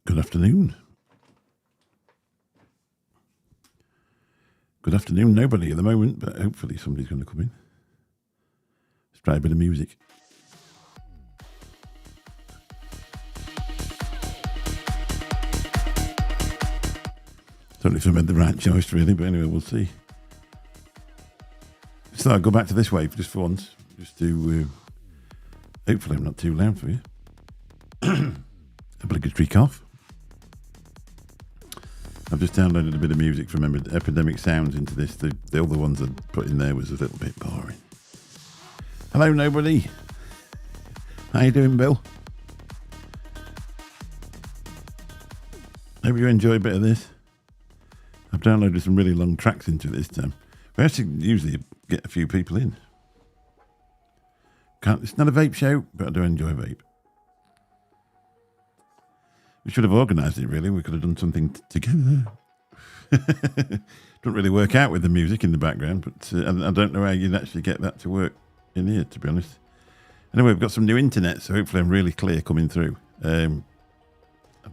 Good afternoon. Good afternoon. Nobody at the moment, but hopefully somebody's going to come in. Let's try a bit of music. Don't know if I made the right choice, really, but anyway, we'll see. So I'll go back to this wave just for once, just to. Hopefully, I'm not too loud for you. Obligatory cough. I've just downloaded a bit of music from Epidemic Sounds into this. The other ones I put in there was a little bit boring. Hello, nobody. How you doing, Bill? Hope you enjoy a bit of this. I've downloaded some really long tracks into it this time. We actually usually get a few people in. It's not a vape show, but I do enjoy vape. We should have organised it, really. We could have done something together. Doesn't really work out with the music in the background, but I don't know how you'd actually get that to work in here, to be honest. Anyway, we've got some new internet, so hopefully I'm really clear coming through. I've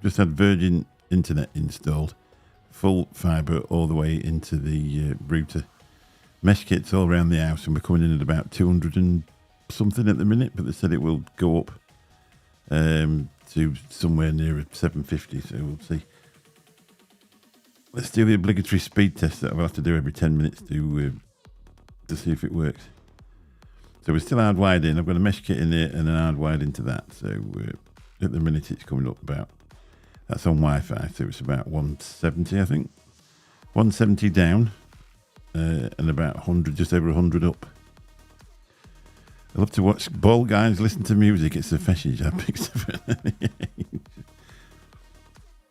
just had Virgin Internet installed. Full fibre all the way into the router. Mesh kits all around the house, and we're coming in at about 200 and something at the minute, but they said it will go up to somewhere near 750, so we'll see. Let's do the obligatory speed test that I'll have to do every 10 minutes to see if it works. So we're still hardwired in. I've got a mesh kit in there and an hardwired into that, so at the minute it's coming up about, that's on Wi-Fi, so it's about 170, I think. 170 down and about 100, just over 100 up. I love to watch bald guys listen to music. It's a fetish I picked up.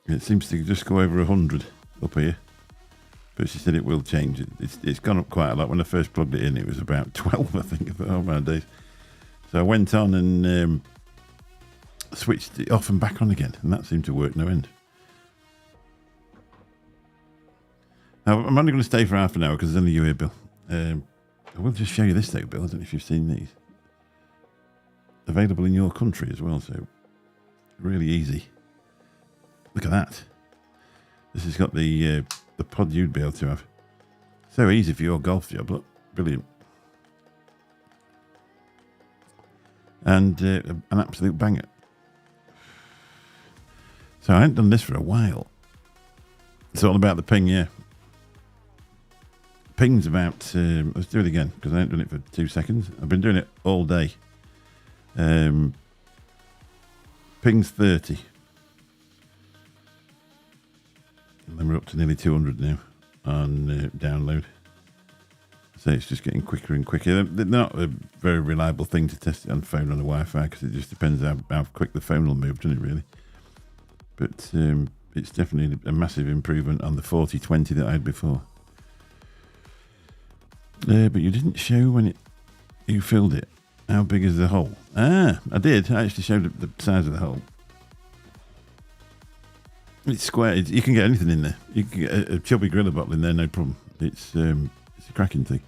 It seems to just go over 100 up here. But she said it will change. It's gone up quite a lot. When I first plugged it in, it was about 12, I think. I thought, oh my days. So I went on and switched it off and back on again. And that seemed to work no end. Now, I'm only going to stay for half an hour because there's only you here, Bill. I will just show you this though, Bill. I don't know if you've seen these. Available in your country as well, so really easy. Look at that. This has got the pod you'd be able to have. So easy for your golf job, look. Brilliant. And an absolute banger. So I haven't done this for a while. It's all about the ping, yeah. Ping's about, let's do it again, because I haven't done it for 2 seconds. I've been doing it all day. Ping's 30. And then we're up to nearly 200 now on download. So it's just getting quicker and quicker. They're not a very reliable thing to test it on phone on a Wi-Fi because it just depends how quick the phone will move, doesn't it, really? But it's definitely a massive improvement on the 4020 that I had before. But you didn't show when you filled it. How big is the hole? I did. I actually showed the size of the hole. It's square. You can get anything in there. You can get a chubby Grilla bottle in there, no problem. It's a cracking thing.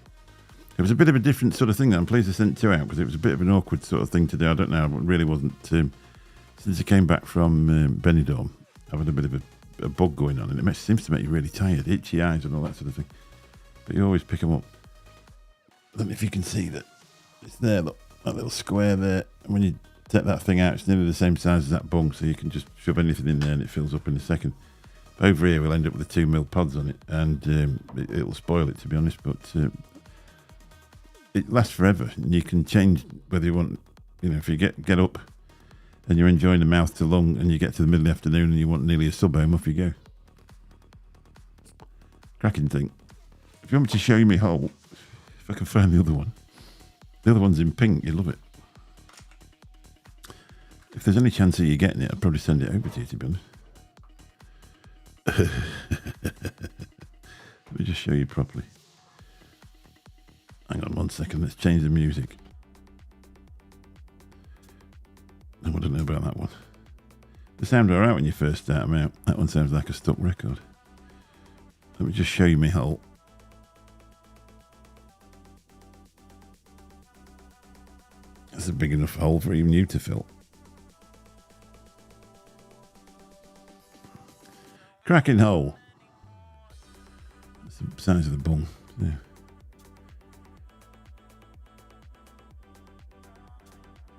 It was a bit of a different sort of thing that I'm pleased I sent 2 out because it was a bit of an awkward sort of thing to do. I don't know. It really wasn't. Since I came back from Benidorm, I've had a bit of a bug going on, and it seems to make you really tired, itchy eyes and all that sort of thing. But you always pick them up. I don't know if you can see that. It's there, look. That little square there. And when you take that thing out, it's nearly the same size as that bung, so you can just shove anything in there and it fills up in a second. But over here, we'll end up with the 2mm pods on it, and it'll spoil it, to be honest, but it lasts forever. And you can change whether you want, if you get up and you're enjoying the mouth to lung and you get to the middle of the afternoon and you want nearly a sub home, off you go. Cracking thing. If you want me to show you my hole, if I can find the other one. The other one's in pink, you love it. If there's any chance of you getting it, I'd probably send it over to you, to be honest. Let me just show you properly. Hang on 1 second, let's change the music. I don't know about that one. They sound alright when you first start them out. That one sounds like a stock record. Let me just show you my hole. That's a big enough hole for even you to fill. Cracking hole. That's the size of the bung. Yeah.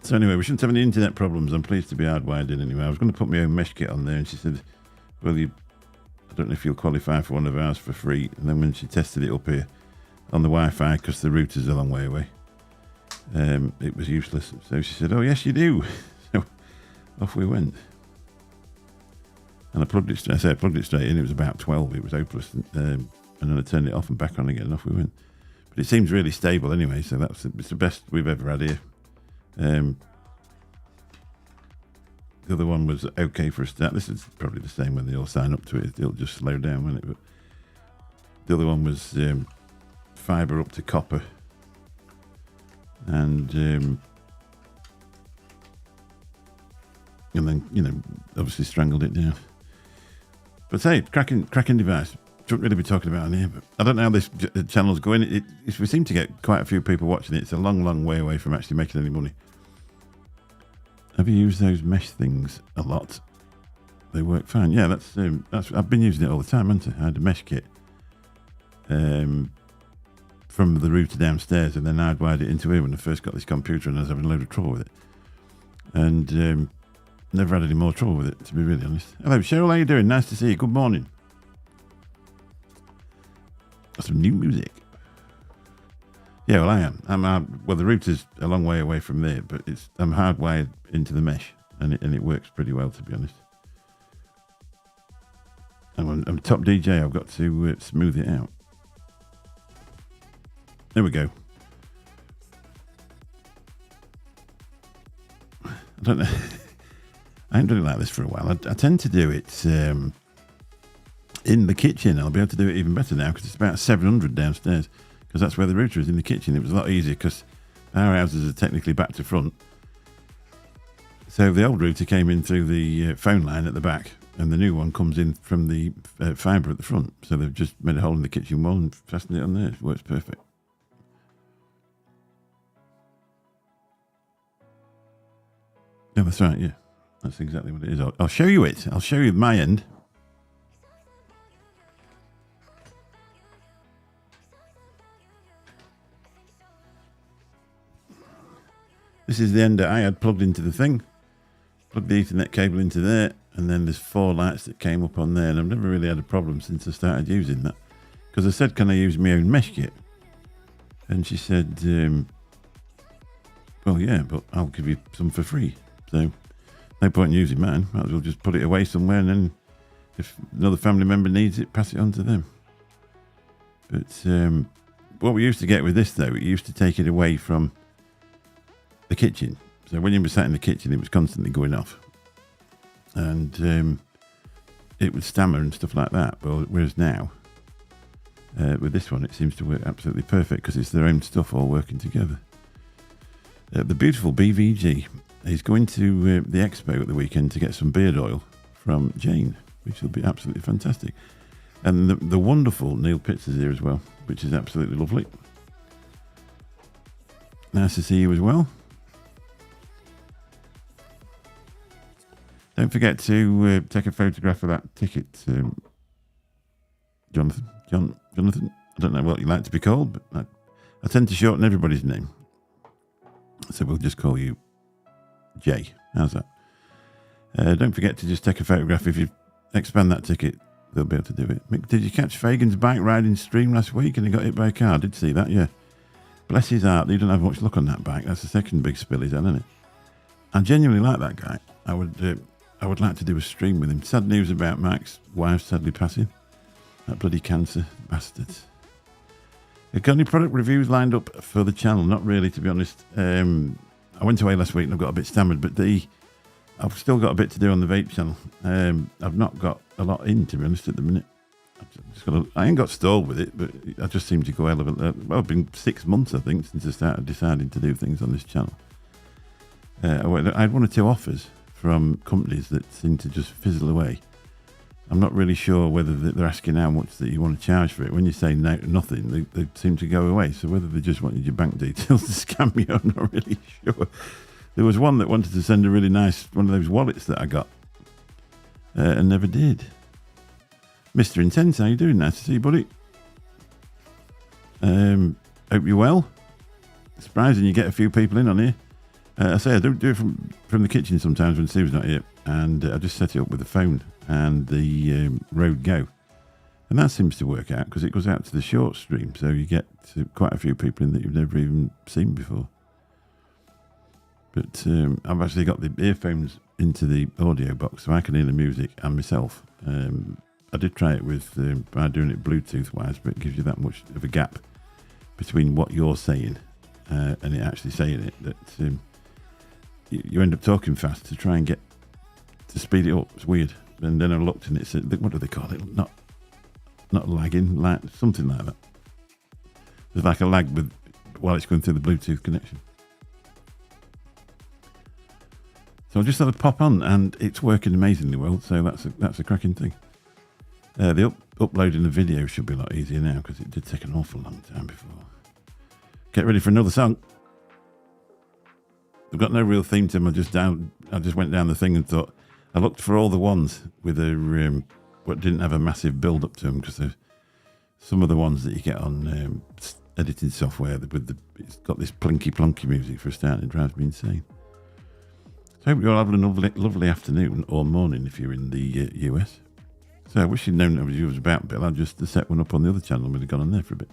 So anyway, we shouldn't have any internet problems. I'm pleased to be hardwired in anyway. I was going to put my own mesh kit on there, and she said, well, I don't know if you'll qualify for one of ours for free. And then when she tested it up here on the Wi-Fi, because the router's a long way away, it was useless. So she said, oh, yes, you do. So off we went. And I plugged it straight in. It was about 12. It was hopeless. And then I turned it off and back on again, and off we went. But it seems really stable anyway, so it's the best we've ever had here. The other one was okay for a start. This is probably the same when they all sign up to it. It'll just slow down, won't it? But the other one was fibre up to copper. And then, obviously strangled it down. But hey, cracking device. Shouldn't really be talking about it here, but I don't know how this channel's going. We seem to get quite a few people watching it. It's a long, long way away from actually making any money. Have you used those mesh things a lot? They work fine. Yeah, that's I've been using it all the time, haven't I? I had a mesh kit from the router downstairs, and then I'd wired it into here when I first got this computer, and I was having a load of trouble with it. And never had any more trouble with it, to be really honest. Hello, Cheryl. How you doing? Nice to see you. Good morning. Some new music. Yeah, well, I am. Well, the router's a long way away from there, but I'm hardwired into the mesh, and it works pretty well, to be honest. I'm a top DJ. I've got to smooth it out. There we go. I don't know. I haven't done it like this for a while. I tend to do it in the kitchen. I'll be able to do it even better now because it's about 700 downstairs, because that's where the router is, in the kitchen. It was a lot easier because powerhouses are technically back to front. So the old router came in through the phone line at the back, and the new one comes in from the fibre at the front. So they've just made a hole in the kitchen wall and fastened it on there. It works perfect. Yeah, that's right, yeah. That's exactly what it is. I'll show you it. I'll show you my end. This is the end that I had plugged into the thing. Plugged the Ethernet cable into there, and then there's 4 lights that came up on there, and I've never really had a problem since I started using that. Because I said, can I use my own mesh kit? And she said, well, yeah, but I'll give you some for free. So, no point in using mine. Might as well just put it away somewhere, and then if another family member needs it, pass it on to them. But what we used to get with this, though, it used to take it away from the kitchen. So when you were sat in the kitchen, it was constantly going off. And it would stammer and stuff like that. Whereas now, with this one, it seems to work absolutely perfect because it's their own stuff all working together. The beautiful BVG is going to the expo at the weekend to get some beard oil from Jane, which will be absolutely fantastic. And the wonderful Neil Pitts is here as well, which is absolutely lovely. Nice to see you as well. Don't forget to take a photograph of that ticket, Jonathan. Jonathan. I don't know what you like to be called, but I tend to shorten everybody's name. So we'll just call you Jay. How's that? Don't forget to just take a photograph. If you expand that ticket, they'll be able to do it. Mick, did you catch Fagan's bike riding stream last week and he got hit by a car? I did see that, yeah. Bless his heart, he don't have much luck on that bike. That's the second big spill he's had, isn't it? I genuinely like that guy. I would like to do a stream with him. Sad news about Mike's wife sadly passing. That bloody cancer bastard. Got any product reviews lined up for the channel? Not really, to be honest. I went away last week and I've got a bit stammered, but I've still got a bit to do on the vape channel. I've not got a lot in, to be honest, at the minute. I ain't got stalled with it, but I just seem to go relevant. Well, it's been 6 months, I think, since I started deciding to do things on this channel. I had 1 or 2 offers from companies that seem to just fizzle away. I'm not really sure whether they're asking how much that you want to charge for it. When you say no, nothing, they seem to go away. So whether they just wanted your bank details to scam you, I'm not really sure. There was one that wanted to send a really nice, one of those wallets that I got, and never did. Mr. Intense, how you doing? Nice to see you, buddy. Hope you're well. Surprising you get a few people in on here. I say I don't do it from the kitchen sometimes when Steve's not here, and I just set it up with the phone and the Rode Go, and that seems to work out because it goes out to the short stream, so you get quite a few people in that you've never even seen before. But I've actually got the earphones into the audio box, so I can hear the music and myself. I did try it with by doing it Bluetooth wise, but it gives you that much of a gap between what you're saying and it actually saying it that you end up talking fast to try and get to speed it up. It's weird. And then I looked and it said, what do they call it? Not lagging, like something like that. There's like a lag while it's going through the Bluetooth connection. So I just had a pop on and it's working amazingly well. So that's a cracking thing. The uploading the video should be a lot easier now because it did take an awful long time before. Get ready for another song. I've got no real theme to them. I just went down the thing and thought, I looked for all the ones with what didn't have a massive build up to them, because some of the ones that you get on editing software it's got this plinky plonky music for a start, and it drives me insane. So I hope you're all having a lovely afternoon or morning if you're in the US. So I wish you'd known what you was about, Bill. I'd just set one up on the other channel and we'd have gone on there for a bit.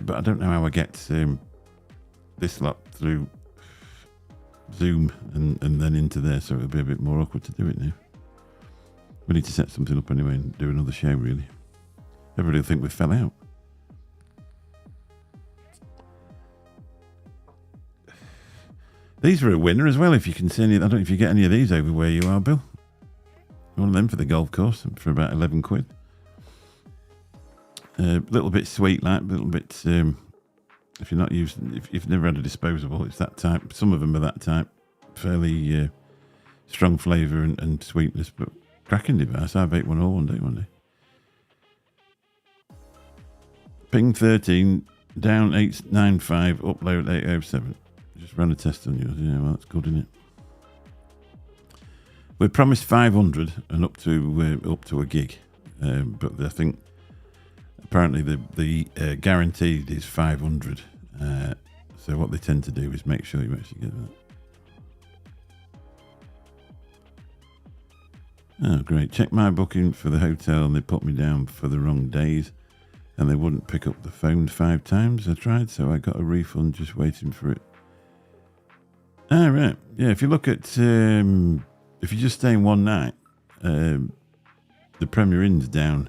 But I don't know how I get this lot through Zoom and then into there, so it'll be a bit more awkward to do it now. We need to set something up anyway and do another show, really. Everybody will think we fell out. These are a winner as well, if you can see any. I don't know if you get any of these over where you are, Bill. One of them for the golf course for about 11 quid. A little bit sweet, like a little bit. If you're not using, if you've never had a disposable, it's that type. Some of them are that type, fairly strong flavour and sweetness, but cracking device. I've ate one all one day. Ping 13, down 895, upload 807. Just ran a test on yours. Yeah, well, that's good, isn't it? We promised 500 and up to a gig, but I think apparently the guaranteed is 500. So what they tend to do is make sure you actually get that. Oh, great. Check my booking for the hotel and they put me down for the wrong days and they wouldn't pick up the phone 5 times. I tried, so I got a refund just waiting for it. Ah, right. Yeah, if you look at, if you're just staying one night, the Premier Inn's down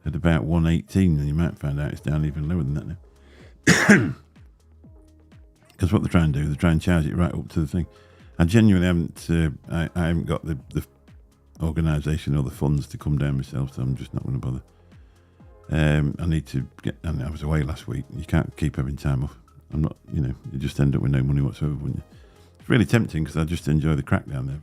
at about 118, and you might find out it's down even lower than that now. Because what they're trying to do, they're trying to charge it right up to the thing. I genuinely haven't, I haven't got the organisation or the funds to come down myself, so I'm just not going to bother. I need to I was away last week. You can't keep having time off. I'm not, you just end up with no money whatsoever, wouldn't you? It's really tempting because I just enjoy the crack down there.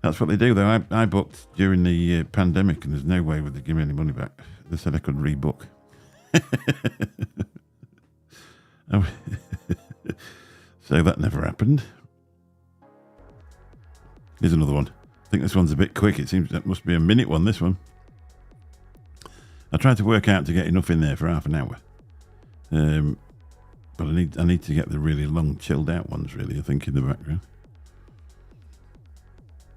That's what they do, though. I booked during the pandemic, and there's no way would they give me any money back. They said I could rebook. So that never happened. Here's another one. I think this one's a bit quick. It seems that must be a minute one, this one. I tried to work out to get enough in there for half an hour. But I need to get the really long, chilled out ones, really, I think, in the background.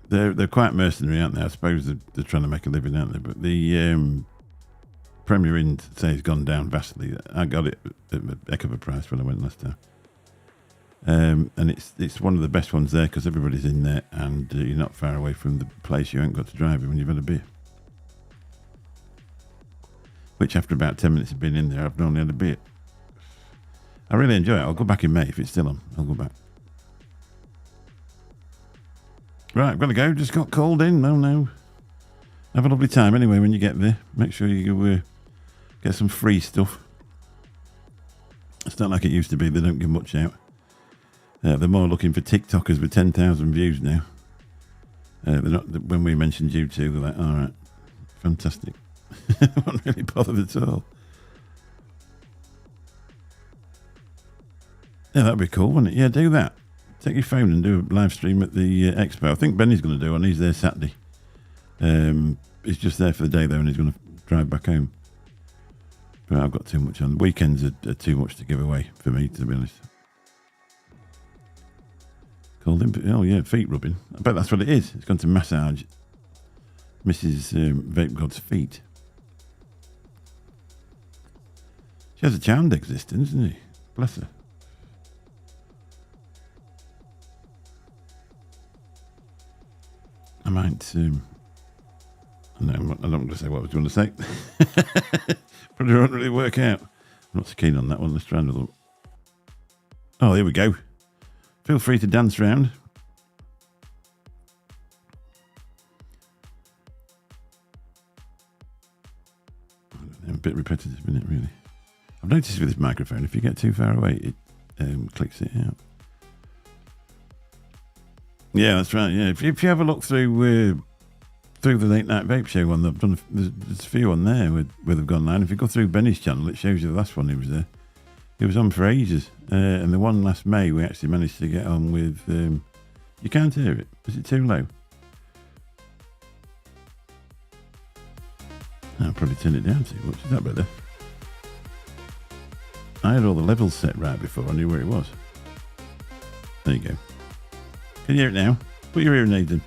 They're quite mercenary, aren't they? I suppose they're trying to make a living, aren't they? But the Premier Inn, say, has gone down vastly. I got it at a heck of a price when I went last time. And it's one of the best ones there because everybody's in there and you're not far away from the place. You ain't got to drive it when you've had a beer. Which after about 10 minutes of being in there, I've only had a beer. I really enjoy it. I'll go back in May if it's still on. I'll go back. Right, I've got to go. Just got called in. No. Have a lovely time anyway when you get there. Make sure you get some free stuff. It's not like it used to be. They don't give much out. They're more looking for TikTokers with 10,000 views now. They're not. When we mentioned U2, they're like, all right, fantastic. I'm not really bothered at all. Yeah, that'd be cool, wouldn't it? Yeah, do that. Take your phone and do a live stream at the expo. I think Benny's going to do one. He's there Saturday. He's just there for the day, though, and he's going to drive back home. But I've got too much on. Weekends are too much to give away for me, to be honest. Called him, oh yeah, feet rubbing. I bet that's what it is. It's gone to massage Mrs. Vape God's feet. She has a charmed existence, doesn't she? Bless her. I might. No, I'm not going to say what I was going to say. Probably won't really work out. I'm not so keen on that one. Let's try another one. Oh, here we go. Feel free to dance around. A bit repetitive, isn't it, really? I've noticed with this microphone, if you get too far away, it clicks it out. Yeah, that's right. Yeah, if you have a look through the Late Night Vape Show one, I've done there's a few on there where they've gone live. If you go through Benny's channel, it shows you the last one he was there. He was on for ages, and the one last May we actually managed to get on with. You can't hear it. Is it too low? I'll probably turn it down too much. Is that better? I had all the levels set right before I knew where it was. There you go. Can you hear it now? Put your hearing aids in.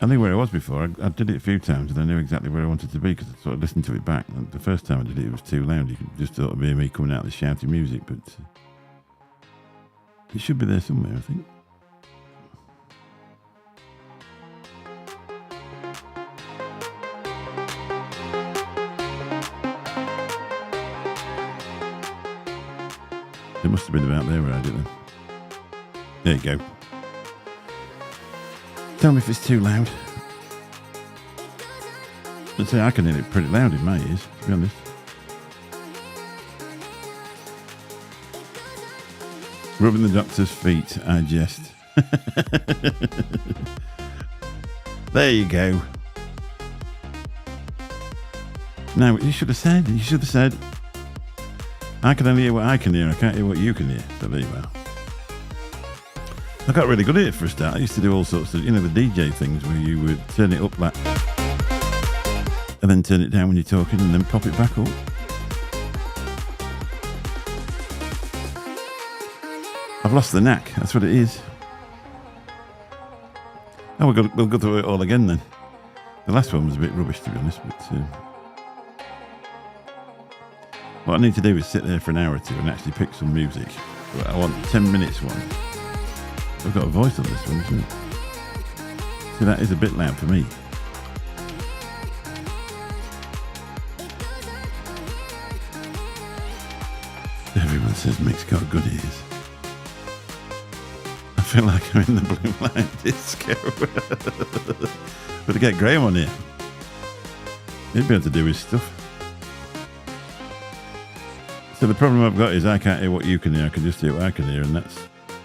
I knew where I was before. I did it a few times and I knew exactly where I wanted to be because I sort of listened to it back. And the first time I did it, it was too loud. You could just sort of hear me coming out of the shouty music, but it should be there somewhere, I think. It must have been about there where I did it. There you go. Tell me if it's too loud. I'd say I can hear it pretty loud in my ears, to be honest. Rubbing the doctor's feet, I jest. There you go. Now, you should have said, I can only hear what I can hear, I can't hear what you can hear. So there you are. I got really good at it for a start. I used to do all sorts of, the DJ things where you would turn it up like, and then turn it down when you're talking and then pop it back up. I've lost the knack, that's what it is. Oh, we'll go through it all again then. The last one was a bit rubbish, to be honest, but what I need to do is sit there for an hour or two and actually pick some music. But I want 10 minutes one. I've got a voice on this one, isn't it? See, that is a bit loud for me. Everyone says Mick's got good ears. I feel like I'm in the Blue Line Disco. But to get Graham on here, he'd be able to do his stuff. So the problem I've got is I can't hear what you can hear, I can just hear what I can hear, and that's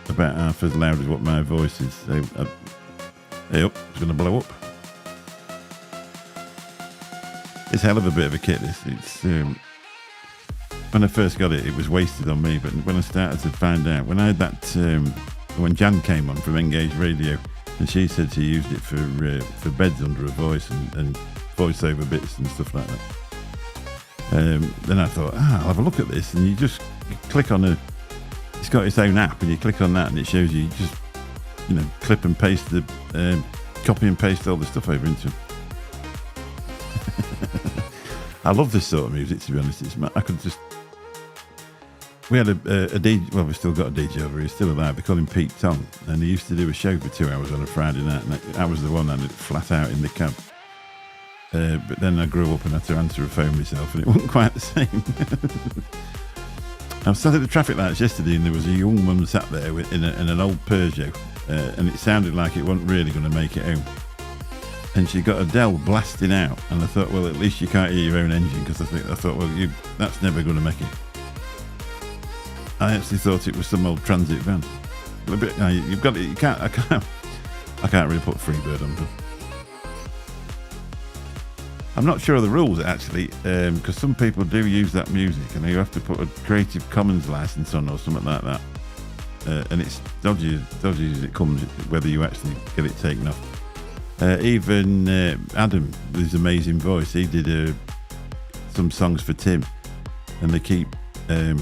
about half as loud as what my voice is. So, hey up, it's going to blow up. It's a hell of a bit of a kit, this. It's, when I first got it, it was wasted on me, but when I started to find out, when I had that, when Jan came on from Engage Radio, and she said she used it for beds under a voice and voiceover bits and stuff like that. Then I thought, I'll have a look at this, and you just click on it's got its own app, and you click on that, and it shows you just, clip and paste copy and paste all the stuff over into it. I love this sort of music, to be honest. We had a DJ, well, we've still got a DJ over here, he's still alive, they call him Pete Tong, and he used to do a show for 2 hours on a Friday night, and I was the one that had it flat out in the cab. But then I grew up and had to answer a phone myself, and it wasn't quite the same. I was sat at the traffic lights yesterday, and there was a young mum sat there in an old Peugeot, and it sounded like it wasn't really going to make it home. And she got Adele blasting out, and I thought, well, at least you can't hear your own engine, because I thought, well, that's never going to make it. I actually thought it was some old transit van. A bit, you've got it. I can't really put Freebird on, but I'm not sure of the rules actually, because some people do use that music, and you have to put a Creative Commons license on or something like that. And it's dodgy as it comes, whether you actually get it taken off. Even Adam, with his amazing voice, he did some songs for Tim, and they keep they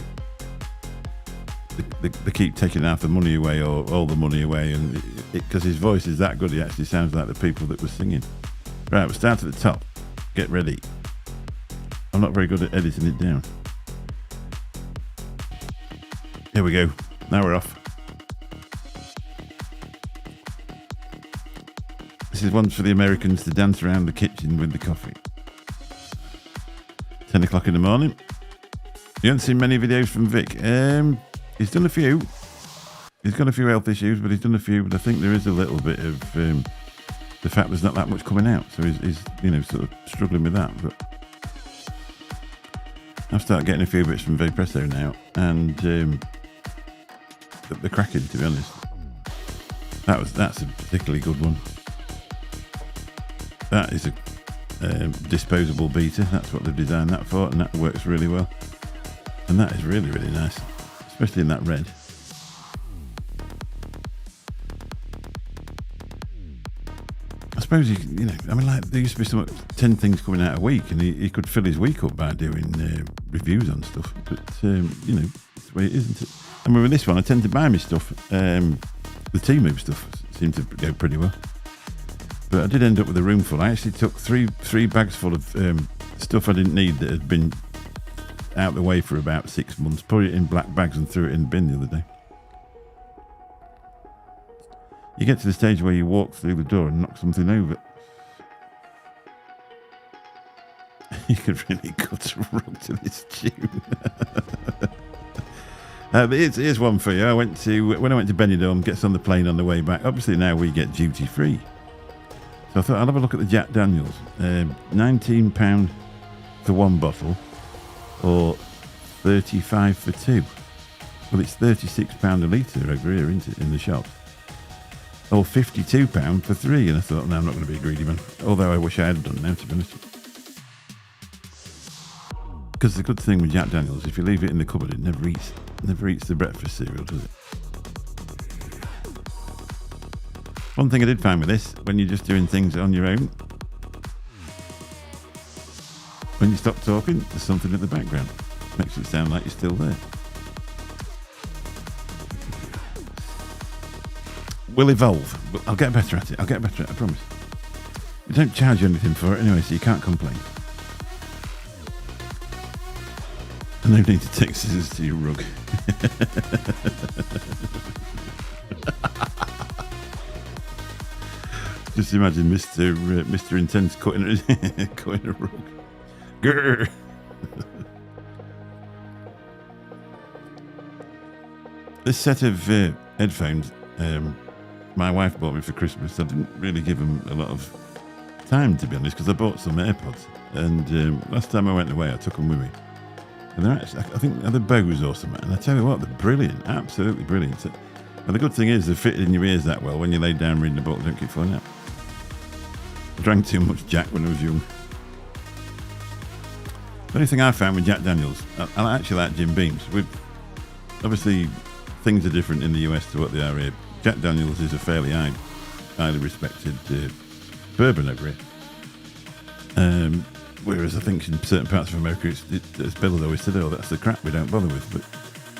keep taking half the money away or all the money away, and because his voice is that good, he actually sounds like the people that were singing. Right, we'll start at the top. Get ready. I'm not very good at editing it down. Here we go. Now we're off. This is one for the Americans to dance around the kitchen with the coffee. 10 o'clock in the morning. You haven't seen many videos from Vic. He's done a few. He's got a few health issues, but he's done a few. But I think there is a little bit of the fact there's not that much coming out. So he's sort of struggling with that. But I've started getting a few bits from Vapresso now. And they're cracking, to be honest. That's a particularly good one. That is a disposable beater. That's what they've designed that for, and that works really well. And that is really, really nice, especially in that red. I suppose there used to be 10 things coming out a week, and he could fill his week up by doing reviews on stuff. But it's the way it is, isn't it? I mean, with this one, I tend to buy me stuff. The T-Move stuff seemed to go pretty well. But I did end up with a room full. I actually took three bags full of stuff I didn't need that had been out the way for about 6 months. Put it in black bags and threw it in the bin the other day. You get to the stage where you walk through the door and knock something over. You could really cut a rug to this tune. But here's one for you. When I went to Benidorm, gets on the plane on the way back. Obviously now we get duty free. So I thought I'll have a look at the Jack Daniels. £19 for one bottle, or $35 for two. Well, it's £36 a litre over here, isn't it, in the shops? Or £52 for three. And I thought, no, I'm not going to be a greedy man. Although I wish I had done now, to be honest. Because the good thing with Jack Daniels, if you leave it in the cupboard, it never eats the breakfast cereal, does it? One thing I did find with this, when you're just doing things on your own, when you stop talking, there's something in the background. Makes it sound like you're still there. We'll evolve. I'll get better at it. I promise. We don't charge you anything for it anyway, so you can't complain. No need to take scissors to your rug. Just imagine Mr. Intense cutting a rug. Grr. This set of headphones, my wife bought me for Christmas. I didn't really give them a lot of time, to be honest, because I bought some AirPods. And last time I went away, I took them with me. And they're actually, I think they're Bose or something. And I tell you what, they're brilliant, absolutely brilliant. And the good thing is, they're fitted in your ears that well. When you lay down reading a book, don't keep falling out. I drank too much Jack when I was young. The only thing I found with Jack Daniels, I actually like Jim Beams. Obviously, things are different in the US to what they are here. Jack Daniels is a fairly highly respected bourbon over here. Whereas I think in certain parts of America, as Bill has always said, oh, that's the crap we don't bother with.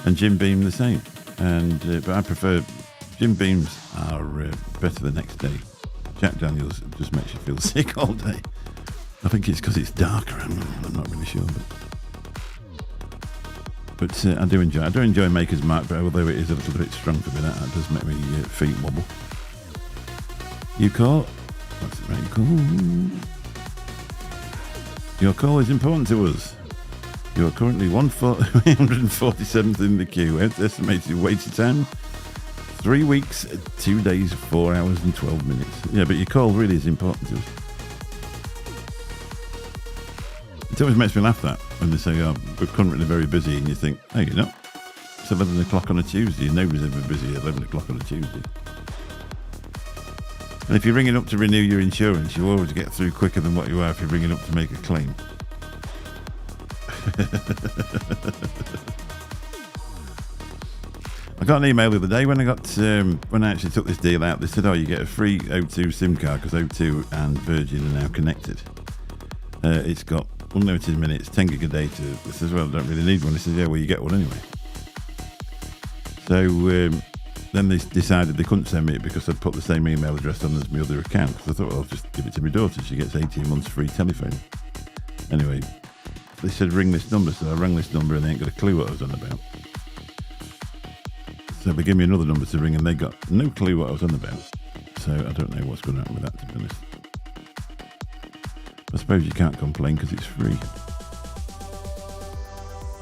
And Jim Beam the same. But I prefer, Jim Beams are better the next day. Jack Daniels just makes you feel sick all day. I think it's because it's darker. I'm not really sure, but I do enjoy Maker's Mark, but although it is a little bit strong for me, that does make me feet wobble. You call? What's it right? Your call is important to us. You are currently 147th in the queue. Estimated waiting time 3 weeks, 2 days, 4 hours and 12 minutes. Yeah, but your call really is important to us. It always makes me laugh that when they say, oh, we're currently very busy, and you think, hey, you know, it's 11 o'clock on a Tuesday, and nobody's ever busy at 11 o'clock on a Tuesday. And if you're ringing up to renew your insurance, you always get through quicker than what you are if you're ringing up to make a claim. I got an email the other day when I actually took this deal out. They said, "Oh, you get a free O2 SIM card because O2 and Virgin are now connected. It's got unlimited minutes, 10 gig of data." I says, "Well, I don't really need one." He says, "Yeah, well, you get one anyway." So then they decided they couldn't send me it because I'd put the same email address on as my other account. Because I thought, well, I'll just give it to my daughter. She gets 18 months free telephone. Anyway, they said, "Ring this number." So I rang this number and they ain't got a clue what I was on about. So they gave me another number to ring and they got no clue what I was on about. So I don't know what's going to happen with that, to be honest. I suppose you can't complain because it's free.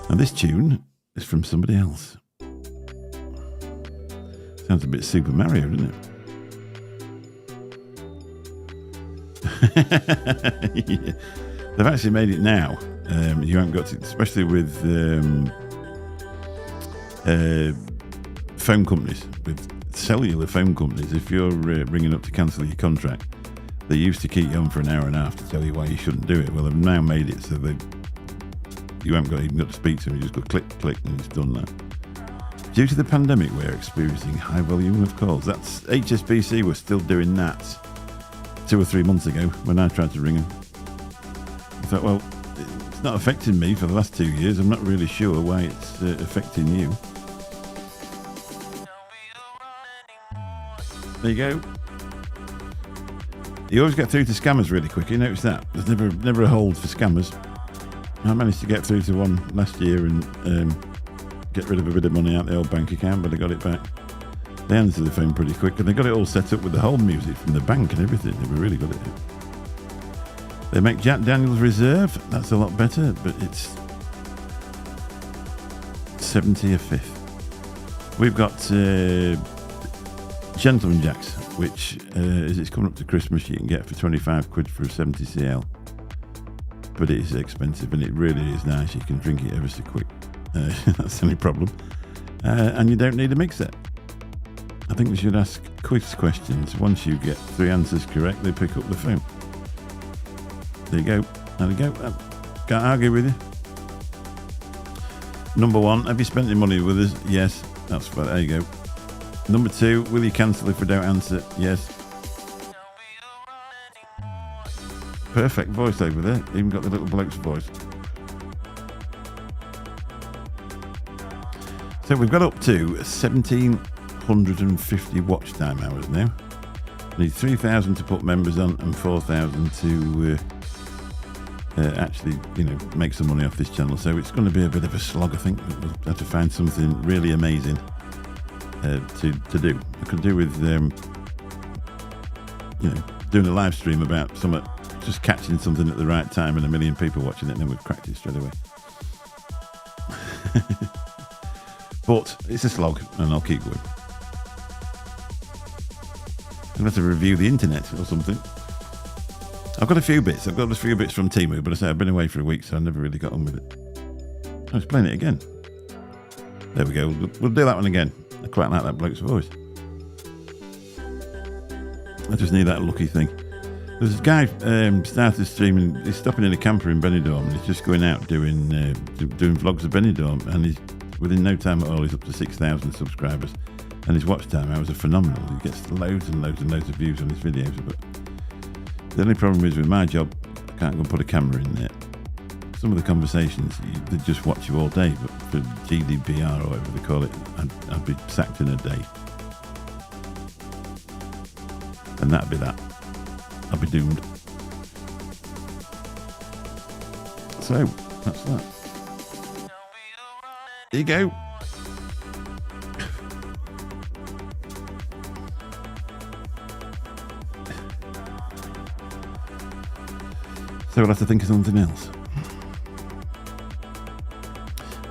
And this tune is from somebody else. Sounds a bit Super Mario, doesn't it? Yeah. They've actually made it now. You haven't got to, especially with phone companies, with cellular phone companies. If you're ringing up to cancel your contract, they used to keep you on for an hour and a half to tell you why you shouldn't do it. Well, they've now made it so that you haven't even got to speak to them. You just go click, click, and it's done that. Due to the pandemic, we're experiencing high volume of calls. That's HSBC was still doing that 2 or 3 months ago when I tried to ring them. I thought, well, it's not affecting me for the last 2 years. I'm not really sure why it's affecting you. There you go. You always get through to scammers really quick. You notice that? There's never a hold for scammers. I managed to get through to one last year and get rid of a bit of money out the old bank account, but I got it back. They answered the phone pretty quick, and they got it all set up with the whole music from the bank and everything. They were really good at it. They make Jack Daniel's Reserve. That's a lot better, but it's 70 a fifth. We've got Gentleman Jacks, which as it's coming up to Christmas, you can get for 25 quid for a 70 CL. But it is expensive, and it really is nice. You can drink it ever so quick. That's the only problem. And you don't need a mixer. I think we should ask quiz questions. Once you get 3 answers correct, they pick up the phone. There you go. There we go. Can't argue with you. Number 1, have you spent your money with us? Yes. That's fine. There you go. Number 2, will you cancel if we don't answer? Yes. Perfect voice over there. Even got the little bloke's voice. So we've got up to 1,750 watch time hours now. Need 3,000 to put members on and 4,000 to actually, make some money off this channel. So it's going to be a bit of a slog, I think. We'll have to find something really amazing to do. I could do with, doing a live stream about something, just catching something at the right time and 1 million people watching it, and then we've cracked it straight away. But it's a slog, and I'll keep going. I'll have to review the internet or something. I've got a few bits. I've got a few bits from Temu, but I say I've been away for a week, so I never really got on with it. I was playing it again. There we go. We'll do that one again. I quite like that bloke's voice. I just need that lucky thing. There's a guy started streaming. He's stopping in a camper in Benidorm, and he's just going out doing vlogs of Benidorm, and he's within no time at all, he's up to 6,000 subscribers, and his watch time hours are phenomenal. He gets loads and loads and loads of views on his videos. But the only problem is with my job, I can't go and put a camera in there. Some of the conversations, they just watch you all day, but for GDPR or whatever they call it, I'd be sacked in a day. And that'd be that. I'd be doomed. So, that's that. There you go. So we'll have to think of something else.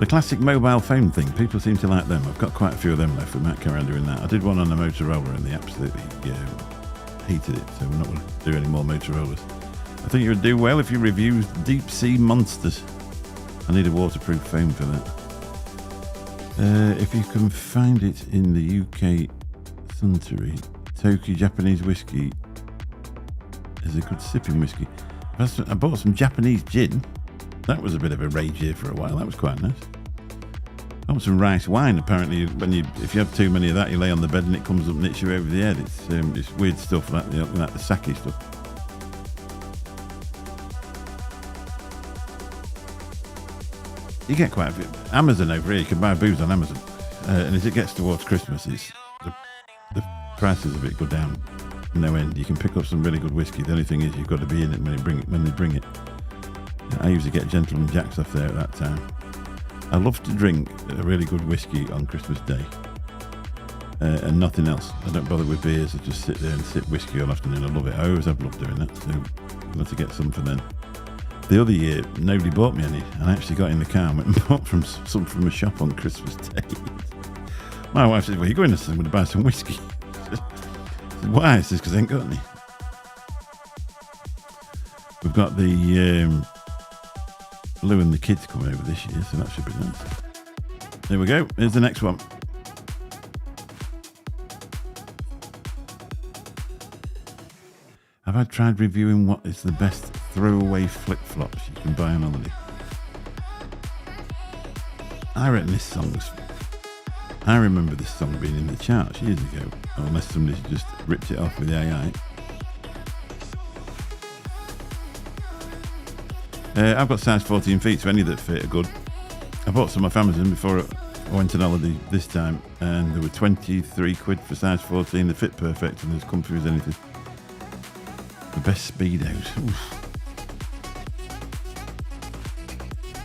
The classic mobile phone thing, people seem to like them. I've got quite a few of them left. We might carry on doing that. I did one on a Motorola and they absolutely hated it, so we're not going to do any more Motorola's. I think you would do well if you reviewed Deep Sea Monsters. I need a waterproof phone for that. If you can find it in the UK Suntory, Toki Japanese whiskey is a good sipping whiskey. I bought some Japanese gin. That was a bit of a rage here for a while. That was quite nice. I bought some rice wine. Apparently, if you have too many of that, you lay on the bed and it comes up and hits you over the head. It's weird stuff, like the sake stuff. You get quite a bit. Amazon over here, you can buy booze on Amazon. And as it gets towards Christmas, the prices of it go down no end. You can pick up some really good whiskey. The only thing is you've got to be in it when they bring it. I usually get Gentleman Jack's off there at that time. I love to drink a really good whiskey on Christmas Day. And nothing else. I don't bother with beers. I just sit there and sip whiskey all afternoon. I love it. I always have loved doing that. So I've got to get some for then. The other year, nobody bought me any. I actually got in the car and went and bought some from a shop on Christmas Day. My wife said, well, you're going to buy some whiskey. I said, why? I said, because I ain't got any. We've got the Lou and the kids coming over this year, so that should be nice. There we go. Here's the next one. Have I tried reviewing what is the best throwaway flip-flops you can buy on holiday? I reckon I remember this song being in the charts years ago, unless somebody's just ripped it off with AI. I've got size 14 feet, so any that fit are good. I bought some off Amazon before I went on holiday this time, and they were 23 quid for size 14. They fit perfect and as comfy as anything. The best Speedos. Oof.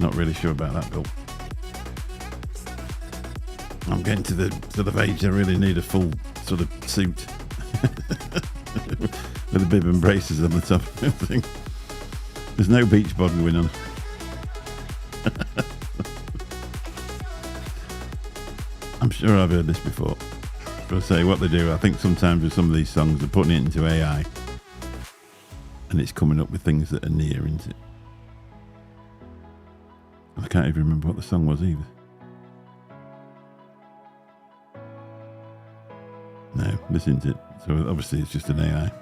Not really sure about that, Bill. I'm getting to the sort of age I really need a full sort of suit with a bib and braces on the top. There's no beach bod going on. I'm sure I've heard this before. But I say what they do, I think sometimes with some of these songs they're putting it into AI and it's coming up with things that are near, isn't it? I can't even remember what the song was either. No, this isn't it. So obviously it's just an AI.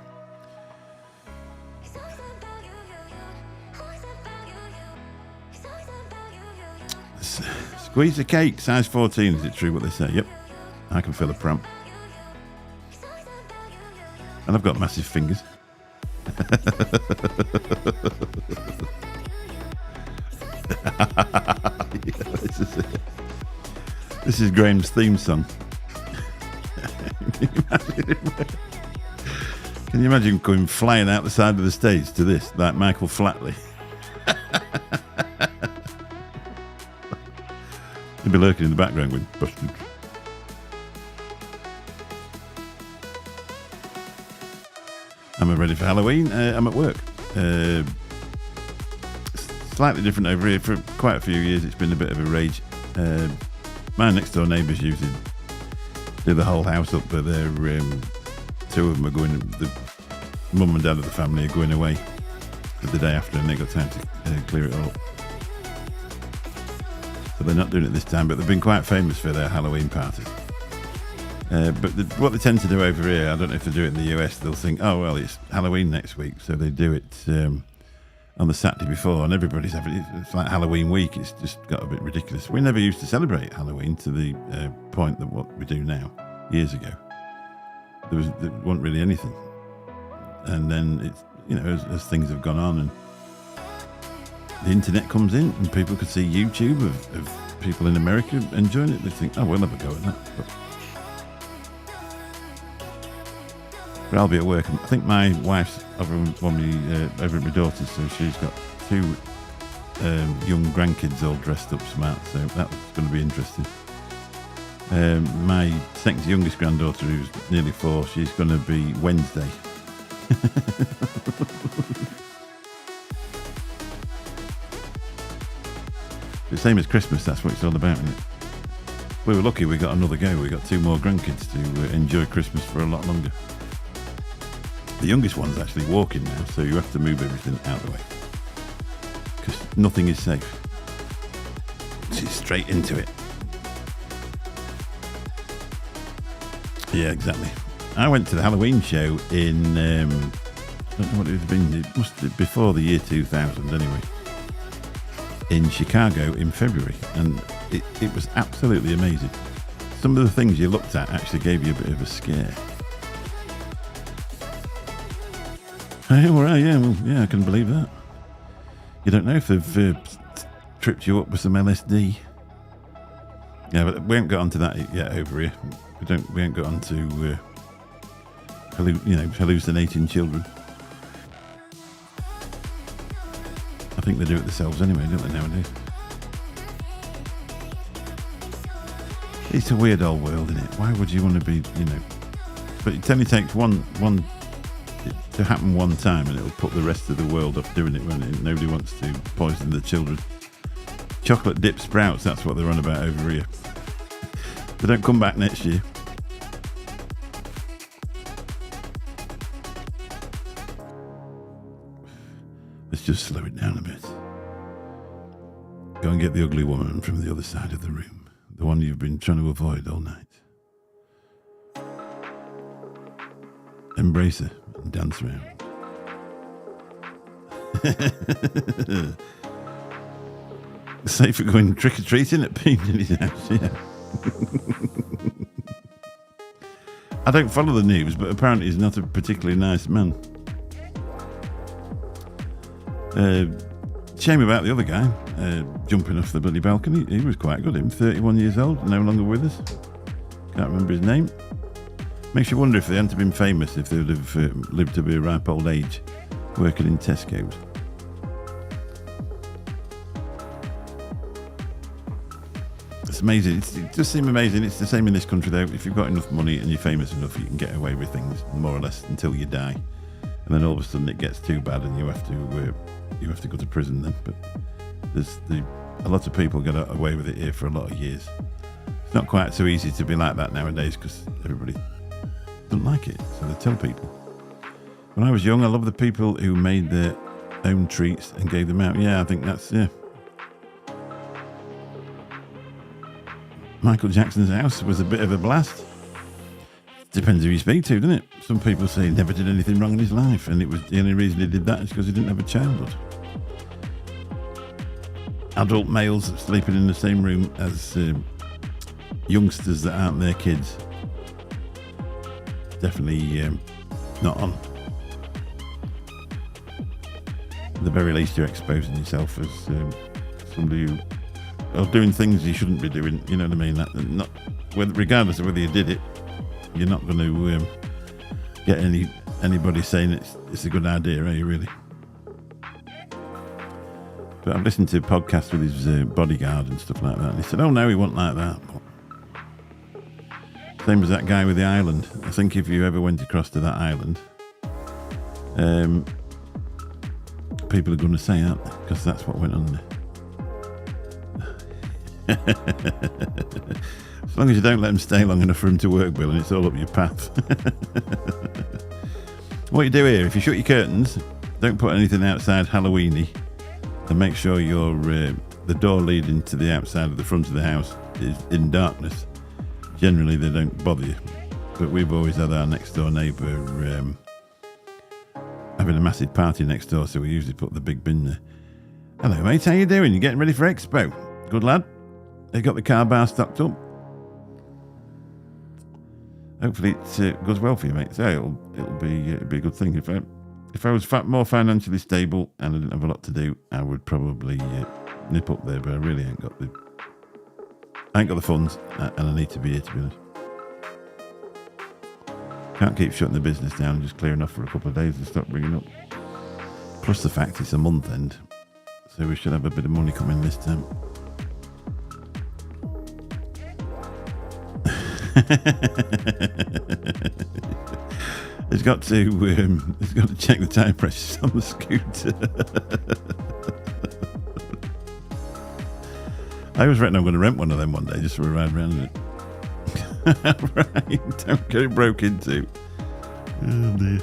Squeeze the cake, size 14. Is it true what they say? Yep, I can fill a pram. And I've got massive fingers. Yeah, this is Graham's theme song. Can you imagine going flying out the side of the stage to this, like Michael Flatley? He'd be lurking in the background going, busted. I'm ready for Halloween. I'm at work. Slightly different over here. For quite a few years, it's been a bit of a rage. My next door neighbours usually do the whole house up, but they're two of them are going. The mum and dad of the family are going away the day after, and they got time to clear it all up. So they're not doing it this time, but they've been quite famous for their Halloween parties. But what they tend to do over here, I don't know if they do it in the US, they'll think, oh, well, it's Halloween next week. So they do it on the Saturday before, and everybody's having it. It's like Halloween week. It's just got a bit ridiculous. We never used to celebrate Halloween to the point that what we do now. Years ago, there wasn't really anything. And then it's, as things have gone on and the internet comes in and people could see YouTube of people in America enjoying it, they think, oh, we'll have a go at that. But I'll be at work. I think my wife's over at my daughter's, so she's got two young grandkids all dressed up smart, so that's going to be interesting. My second youngest granddaughter, who's nearly 4, she's going to be Wednesday. The same as Christmas, that's what it's all about, isn't it? We were lucky we got another go. We got 2 more grandkids to enjoy Christmas for a lot longer. The youngest one's actually walking now, so you have to move everything out of the way. Because nothing is safe. She's straight into it. Yeah, exactly. I went to the Halloween show in I don't know what it had been. It must have been before the year 2000 anyway. In Chicago in February, and it was absolutely amazing. Some of the things you looked at actually gave you a bit of a scare. Hey, all right, yeah, I can believe that. You don't know if they've tripped you up with some LSD. Yeah, but we haven't got onto that yet over here. We haven't got onto hallucinating children. I think they do it themselves anyway, don't they, nowadays? It's a weird old world, isn't it? Why would you want to be, But it only takes one to happen one time, and it'll put the rest of the world off doing it, won't it? Nobody wants to poison the children. Chocolate dip sprouts, that's what they're on about over here. They don't come back next year. Let's just slow it down a bit. Go and get the ugly woman from the other side of the room. The one you've been trying to avoid all night. Embrace her and dance around. Safe for going trick-or-treating at P. Diddy's house, yeah. I don't follow the news, but apparently he's not a particularly nice man. Shame about the other guy jumping off the bloody balcony. He was quite good. Him, 31 years old, no longer with us. Can't remember his name. Makes you wonder if they hadn't been famous, if they would have lived to be a ripe old age working in Tesco's. It's amazing. It does seem amazing. It's the same in this country, though. If you've got enough money and you're famous enough, you can get away with things more or less until you die, and then all of a sudden it gets too bad and you have to go to prison. Then, but a lot of people get away with it here for a lot of years. It's not quite so easy to be like that nowadays because everybody doesn't like it, so they tell people. When I was young, I loved the people who made their own treats and gave them out. Yeah, I think that's Michael Jackson's house was a bit of a blast. Depends who you speak to, doesn't it? Some people say he never did anything wrong in his life, and it was the only reason he did that is because he didn't have a childhood. Adult males sleeping in the same room as youngsters that aren't their kids. Definitely not on. At the very least, you're exposing yourself as somebody who are doing things you shouldn't be doing. You know what I mean? Regardless of whether you did it, you're not going to get anybody saying it's a good idea, are you really? But I've listened to podcasts with his bodyguard and stuff like that, and he said, "Oh no, he wasn't like that." Same as that guy with the island. I think if you ever went across to that island, people are going to say that because that's what went on there. As long as you don't let them stay long enough for him to work, Bill, and it's all up your path. What you do here, if you shut your curtains, don't put anything outside Halloweeny, and make sure the door leading to the outside of the front of the house is in darkness. Generally, they don't bother you. But we've always had our next door neighbour having a massive party next door, so we usually put the big bin there. Hello, mate, how you doing? You getting ready for Expo? Good lad. They got the car bar stocked up. Hopefully it goes well for you, mate. So it'll be a good thing. If I was more financially stable and I didn't have a lot to do, I would probably nip up there. But I really ain't got the funds, and I need to be here, to be honest. Can't keep shutting the business down and just clearing off for a couple of days and stop bringing up. Plus the fact it's a month end, so we should have a bit of money coming this time. He's got to check the tyre pressures on the scooter. I was reckon I'm going to rent one of them one day just for a ride around in it. Right, don't get it broke into. Oh dear.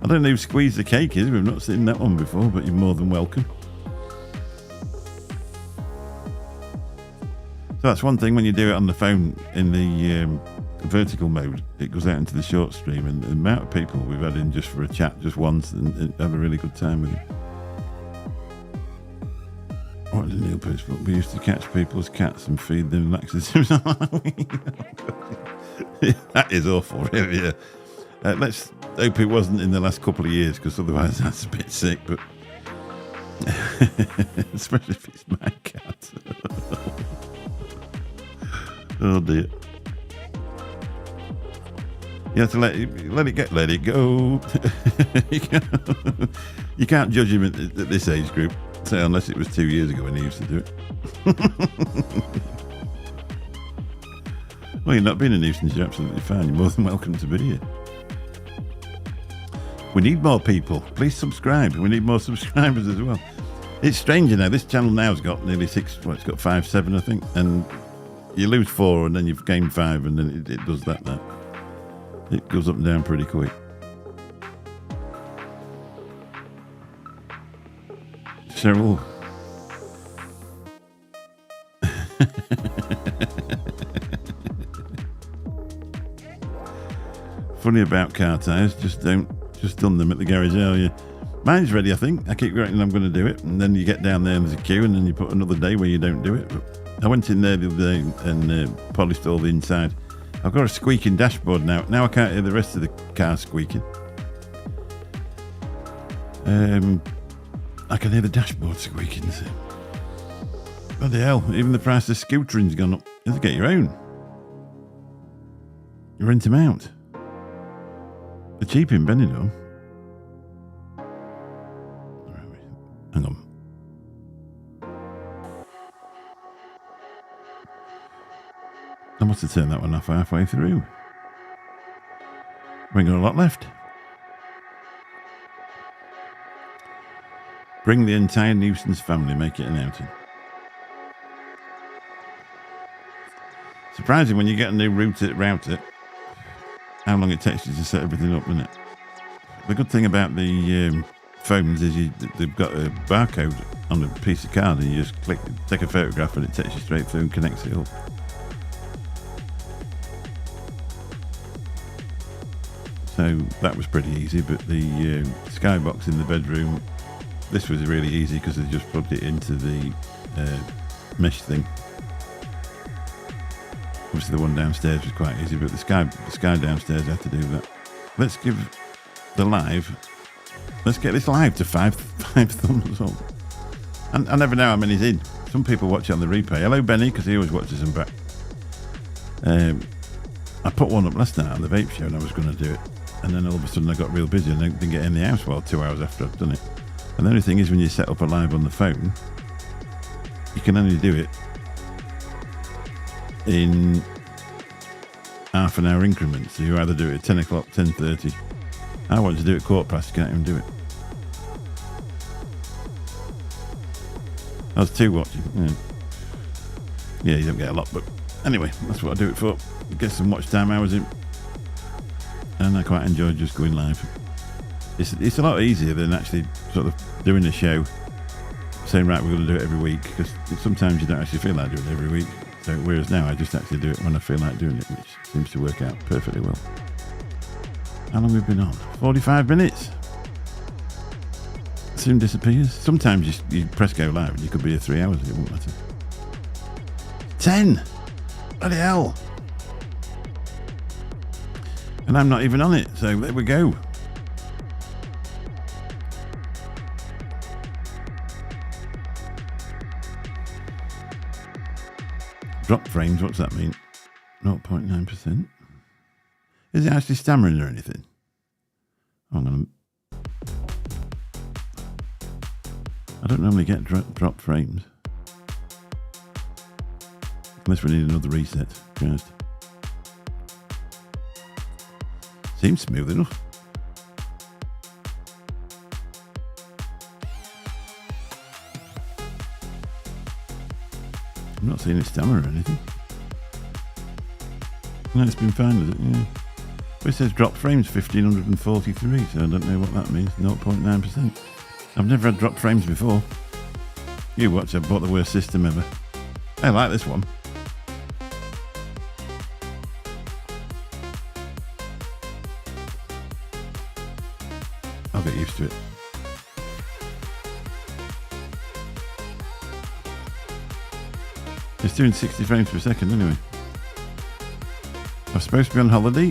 I don't know who Squeeze the Cake is. We've not seen that one before, but you're more than welcome. So that's one thing when you do it on the phone in the vertical mode, it goes out into the short stream, and the amount of people we've had in just for a chat just once and have a really good time with it. What did Neil post? We used to catch people's cats and feed them laxatives on Halloween. That is awful, really. Yeah. Let's hope it wasn't in the last couple of years, because otherwise that's a bit sick. But especially if it's my cat. Oh dear. You have to let it go. You can't judge him at this age group, so unless it was 2 years ago when he used to do it. Well, you're not being a nuisance, you're absolutely fine. You're more than welcome to be here. We need more people. Please subscribe. We need more subscribers as well. It's strange, you know, this channel now has got nearly 6, well, it's got 5, 7, I think, and you lose 4 and then you've gained 5, and then it does that now. It goes up and down pretty quick. Cheryl. Funny about car tyres, just done them at the garage earlier. Mine's ready, I think. I keep writing I'm going to do it, and then you get down there and there's a queue, and then you put another day where you don't do it. But I went in there the other day and polished all the inside. I've got a squeaking dashboard now. Now I can't hear the rest of the car squeaking. I can hear the dashboard squeaking. So. Bloody hell, even the price of scootering's gone up. You have to get your own. You rent them out. They're cheap in Benidorm. Hang on. I must have turned that one off halfway through. We ain't got a lot left. Bring the entire nuisance family, make it an outing. Surprising when you get a new router, how long it takes you to set everything up, isn't it? The good thing about the phones is they've got a barcode on a piece of card, and you just take a photograph, and it takes you straight through and connects it up. So that was pretty easy, but the Skybox in the bedroom, this was really easy because they just plugged it into the mesh thing. Obviously the one downstairs was quite easy, but the Sky downstairs had to do that. Let's get this live to five thumbs up. And I never know how many's in. Some people watch it on the replay. Hello Benny, because he always watches them back. I put one up last night on the vape show and I was going to do it. And then all of a sudden I got real busy and I didn't get in the house for 2 hours after I've done it. And the only thing is, when you set up a live on the phone, you can only do it in half an hour increments. So you either do it at 10 o'clock, 10:30. I wanted to do it 1:15, can't even do it. I was 2 watching. Yeah, you don't get a lot, but anyway, that's what I do it for. Get some watch time hours in. And I quite enjoy just going live. It's a lot easier than actually sort of doing a show, saying, right, we're going to do it every week, because sometimes you don't actually feel like doing it every week. So whereas now I just actually do it when I feel like doing it, which seems to work out perfectly well. How long have we been on? 45 minutes. Soon disappears. Sometimes you press go live and you could be here 3 hours and it won't matter. 10! Bloody hell! And I'm not even on it, so there we go. Drop frames, what's that mean? 0.9%. Is it actually stammering or anything? Hang on. I don't normally get drop frames. Unless we need another reset first. Seems smooth enough. I'm not seeing it stammer or anything. No, it's been fine with it, yeah. But it says drop frames 1543, so I don't know what that means. 0.9%. I've never had drop frames before. You watch, I bought the worst system ever. I like this one. get used to it. It's doing 60 frames per second anyway. I was supposed to be on holiday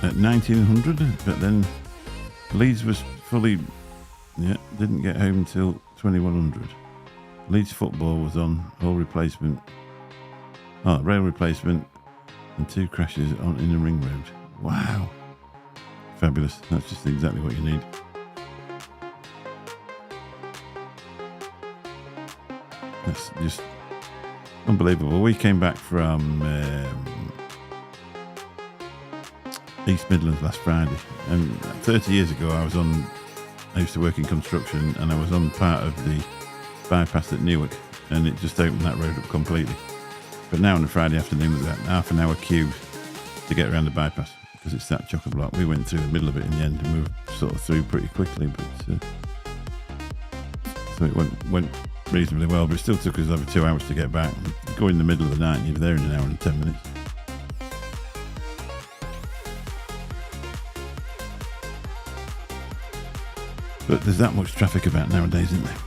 at 1900, but then Leeds was fully... Yeah, didn't get home until 2100. Leeds football was on, all replacement. Rail replacement and 2 crashes in the ring road. Wow. Fabulous. That's just exactly what you need. That's just unbelievable. We came back from East Midlands last Friday, and 30 years ago I used to work in construction, and I was on part of the bypass at Newark, and it just opened that road up completely. But now on a Friday afternoon, there's about half an hour queue to get around the bypass because it's that chock-a-block. We went through the middle of it in the end, and we were sort of through pretty quickly, but so it went reasonably well, but it still took us over 2 hours to get back. Go in the middle of the night and you're there in an hour and 10 minutes. But there's that much traffic about nowadays, isn't there?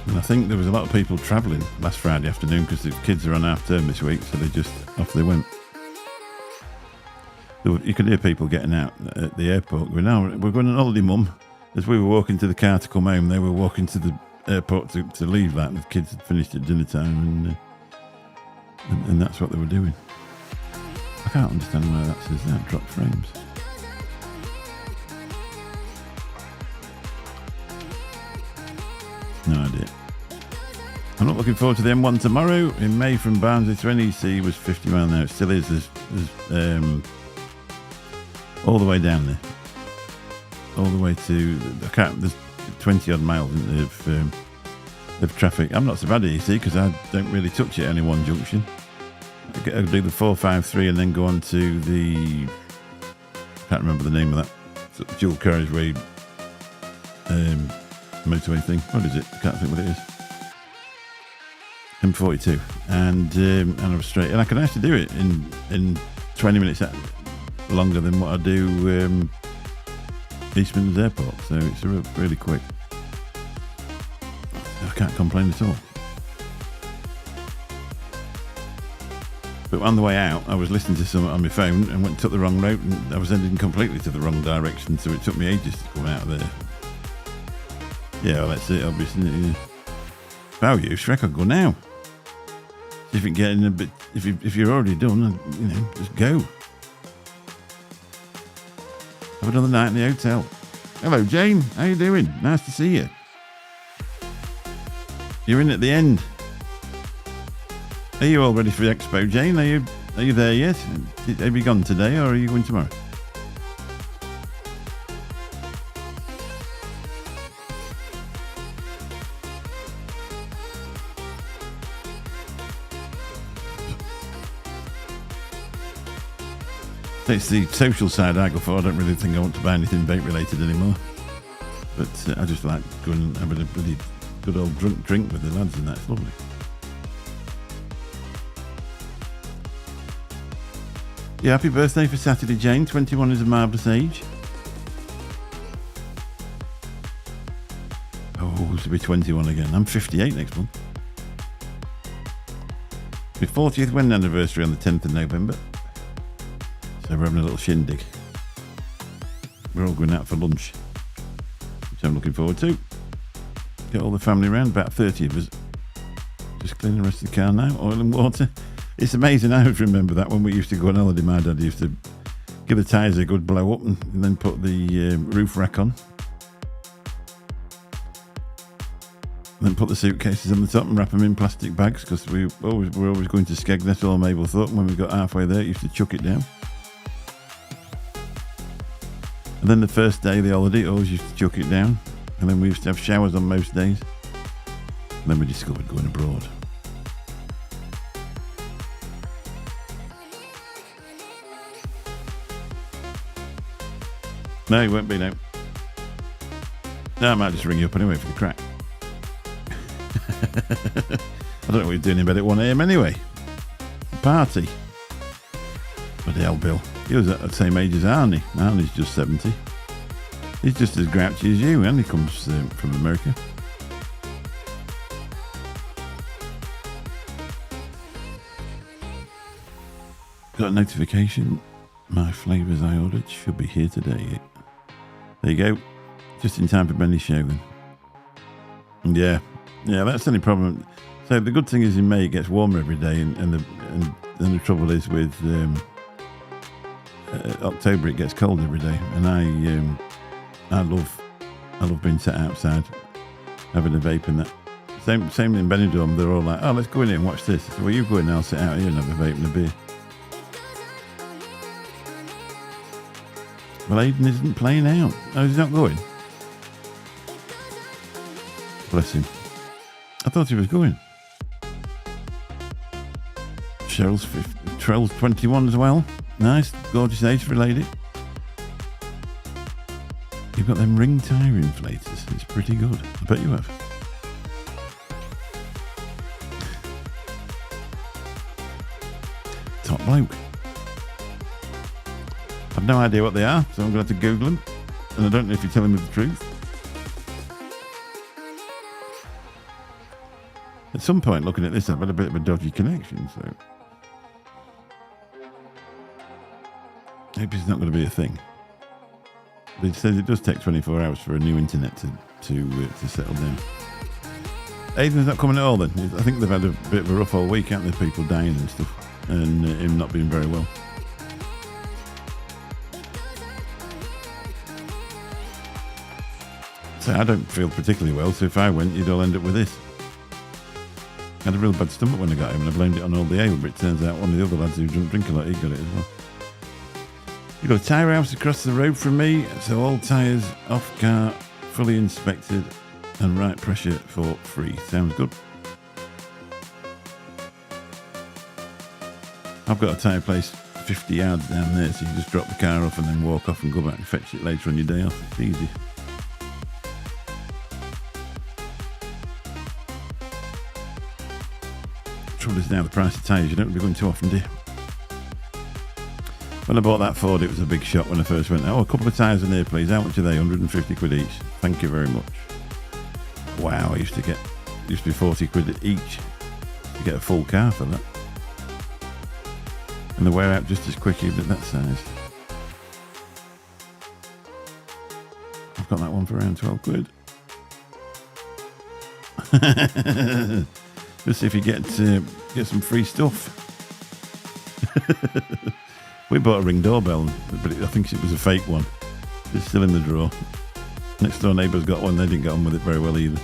And I think there was a lot of people travelling last Friday afternoon because the kids are on half term this week, so off they went. You could hear people getting out at the airport going, "Oh, we're going on holiday, Mum." As we were walking to the car to come home, they were walking to the airport to leave that. The kids had finished at dinner time, and that's what they were doing. I can't understand why that says that. Drop frames. No idea. I'm not looking forward to the M1 tomorrow. In May from Barnsley to NEC was 50 mile an hour. It still is. There's all the way down there. All the way to... There's 20 odd miles of traffic. I'm not so bad at EC because I don't really touch it at any one junction. I do the 453 and then go on to the... can't remember the name of that. Sort of dual carriageway motorway thing. What is it? I can't think what it is. M42. And I was straight. And I can actually do it in 20 minutes longer than what I do East Midlands Airport. So it's really quick. I can't complain at all. But on the way out, I was listening to something on my phone and took the wrong route, and I was heading completely to the wrong direction, so it took me ages to come out of there. Yeah, well, that's it, obviously. If I were you, Shrek, I'd go now. If you get in a bit, if you're already done, just go. Have another night in the hotel. Hello, Jane. How you doing? Nice to see you. You're in at the end. Are you all ready for the expo, Jane? Are you there yet? Have you gone today, or are you going tomorrow? It's the social side I go for. I don't really think I want to buy anything vape related anymore. But I just like going and having a really good old drink with the lads, and that's lovely. Yeah, happy birthday for Saturday, Jane. 21 is a marvellous age. Oh, to be 21 again. I'm 58 next month. My 40th wedding anniversary on the 10th of November. So we're having a little shindig. We're all going out for lunch, which I'm looking forward to. Get all the family around, about 30 of us. Just cleaning the rest of the car now, oil and water. It's amazing. I always remember that when we used to go on holiday, my dad used to give the tyres a good blow up and then put the roof rack on. And then put the suitcases on the top and wrap them in plastic bags, because we're always going to Skegness or Mablethorpe. When we got halfway there, it used to chuck it down. And then the first day of the holiday, always used to chuck it down. And then we used to have showers on most days. And then we discovered going abroad. No, it won't be, no. No, I might just ring you up anyway for the crack. I don't know what you're doing in bed at 1 a.m. anyway. Party. Bloody hell, Bill. He was at the same age as Arnie. Arnie's just 70. He's just as grouchy as you, and he comes from America. Got a notification. My flavours I ordered should be here today. There you go. Just in time for Benny's show then. Yeah, that's the only problem. So the good thing is in May it gets warmer every day, and the trouble is with October it gets cold every day. And I love being sat outside having a vape and that. Same in Benidorm. They're all like, "Oh, let's go in here and watch this." I said, "Well, you go in, I'll sit out here and have a vape and a beer." Well, Aidan isn't playing out. Oh, he's not going. Bless him. I thought he was going. Trell's 21 as well. Nice, gorgeous age for a lady. You've got them ring tire inflators. It's pretty good. I bet you have. Top bloke. I've no idea what they are, so I'm going to have to Google them. And I don't know if you're telling me the truth. At some point, looking at this, I've had a bit of a dodgy connection, so maybe it's not going to be a thing. But it says it does take 24 hours for a new internet to settle down. Aidan's not coming at all then. I think they've had a bit of a rough old week, haven't they? People dying and stuff, and him not being very well. So I don't feel particularly well, so if I went, you'd all end up with this. I had a real bad stomach when I got home, and I blamed it on all the ale, but it turns out one of the other lads who didn't drink a lot, he got it as well. You've got a tyre house across the road from me, so all tyres off car, fully inspected, and right pressure for free. Sounds good. I've got a tyre place 50 yards down there, so you just drop the car off and then walk off and go back and fetch it later on your day off. It's easy. Trouble is now the price of tyres, you don't be going too often, do you? When I bought that Ford, it was a big shock when I first went, "Oh, a couple of tyres in there, please. How much are they? 150 quid each. Thank you very much." Wow, I used to be 40 quid each to get a full car for that. And they wear out just as quick even at that size. I've got that one for around 12 quid. Just see if you get some free stuff. We bought a Ring doorbell, but I think it was a fake one. It's still in the drawer. Next door neighbour's got one. They didn't get on with it very well either.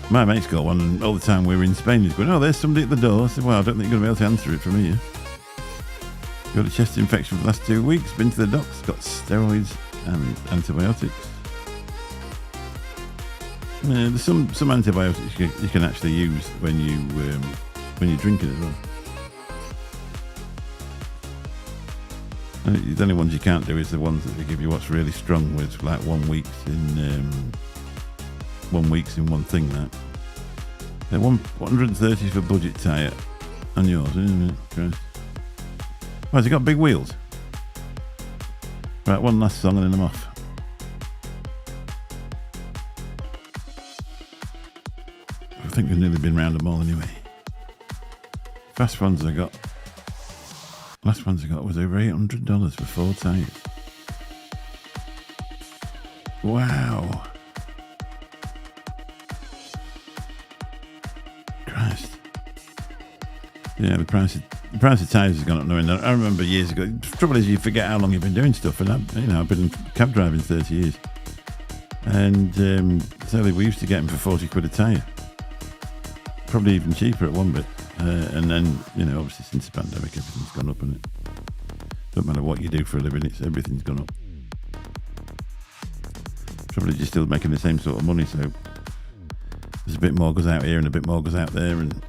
My mate's got one, and all the time we were in Spain, he's going, "Oh, there's somebody at the door." I said, "Well, I don't think you're going to be able to answer it from here. Got a chest infection for the last 2 weeks. Been to the docks. Got steroids and antibiotics." There's some antibiotics you can actually use when you drink it as well. The only ones you can't do is the ones that they give you what's really strong, where it's like 1 week in 1 week's in one thing. That they're 130 for budget tyre on yours, isn't it? Christ. Oh, has it got big wheels? Right, one last song and then I'm off. I think we've nearly been round them all anyway. Last ones I got was over $800 for 4 tyres. Wow. Christ. Yeah, the price of tyres has gone up. No, I remember years ago. The trouble is you forget how long you've been doing stuff, and I've been cab driving 30 years. And so we used to get them for 40 quid a tyre. Probably even cheaper at one bit. And then, obviously since the pandemic, everything's gone up, and it don't matter what you do for a living, everything's gone up. Probably just still making the same sort of money, so there's a bit more goes out here and a bit more goes out there, and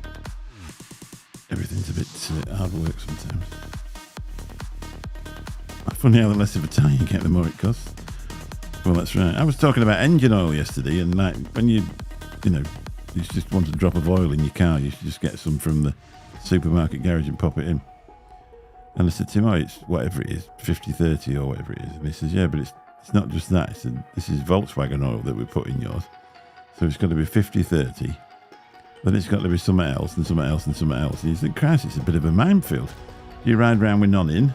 everything's a bit hard work sometimes. Funny how the less of a tyre you get, the more it costs. Well, that's right. I was talking about engine oil yesterday, and like when you just want a drop of oil in your car, you should just get some from the supermarket garage and pop it in. And I said to him, "Oh, it's whatever it is, 50-30 or whatever it is." And he says, "Yeah, but it's It's not just that. This is Volkswagen oil that we put in yours. So it's got to be 50-30. Then it's got to be something else and something else and something else. And you think, Christ, it's a bit of a minefield. Do you ride around with none in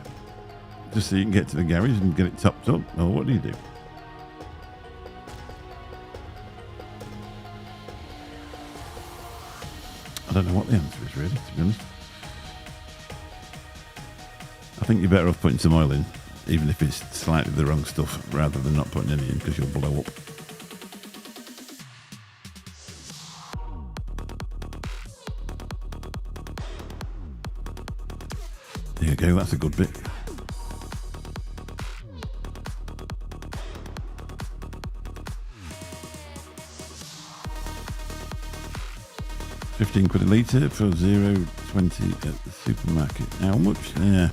just so you can get to the garage and get it topped up? Or what do you do? I don't know what the answer is, really, to be honest. I think you're better off putting some oil in, even if it's slightly the wrong stuff, rather than not putting any in, because you'll blow up. There you go, that's a good bit. £15 a litre for 0.20 at the supermarket. How much? Yeah.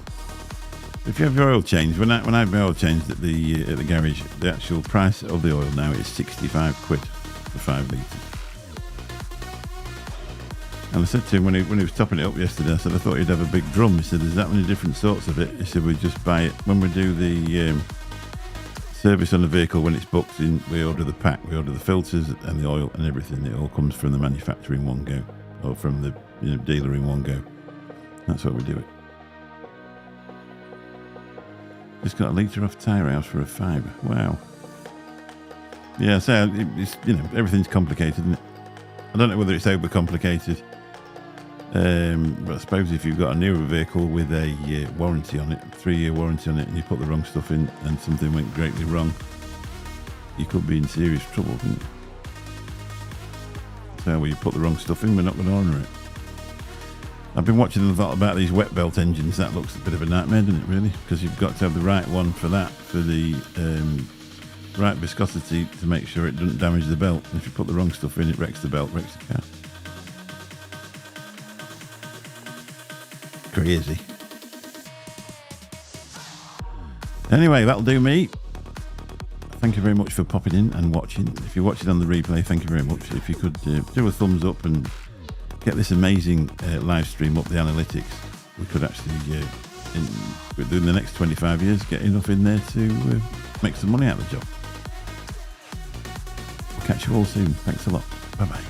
If you have your oil changed, when I have my oil changed at the garage, the actual price of the oil now is £65 for 5 litres. And I said to him when he was topping it up yesterday, I said, I thought you'd have a big drum. He said, there's that many different sorts of it. He said, we just buy it when we do the service on the vehicle. When it's booked in, we order the pack, we order the filters and the oil and everything. It all comes from the manufacturer in one go, or from the dealer in one go. That's what we do it. Just got a litre off Tyre House for a fiver. Wow. Yeah, so it's, everything's complicated, isn't it? I don't know whether it's overcomplicated. But I suppose if you've got a newer vehicle with a warranty on it, 3-year warranty on it, and you put the wrong stuff in and something went greatly wrong, you could be in serious trouble, couldn't you? So when you put the wrong stuff in, we're not going to honour it. I've been watching a lot about these wet belt engines. That looks a bit of a nightmare, doesn't it, really? Because you've got to have the right one for that, for the right viscosity to make sure it doesn't damage the belt. And if you put the wrong stuff in, it wrecks the belt, wrecks the car. Crazy. Anyway, that'll do me. Thank you very much for popping in and watching. If you're watching on the replay, thank you very much. If you could do a thumbs up and get this amazing live stream up the analytics, we could actually, within the next 25 years, get enough in there to make some money out of the job. We'll catch you all soon. Thanks a lot. Bye-bye.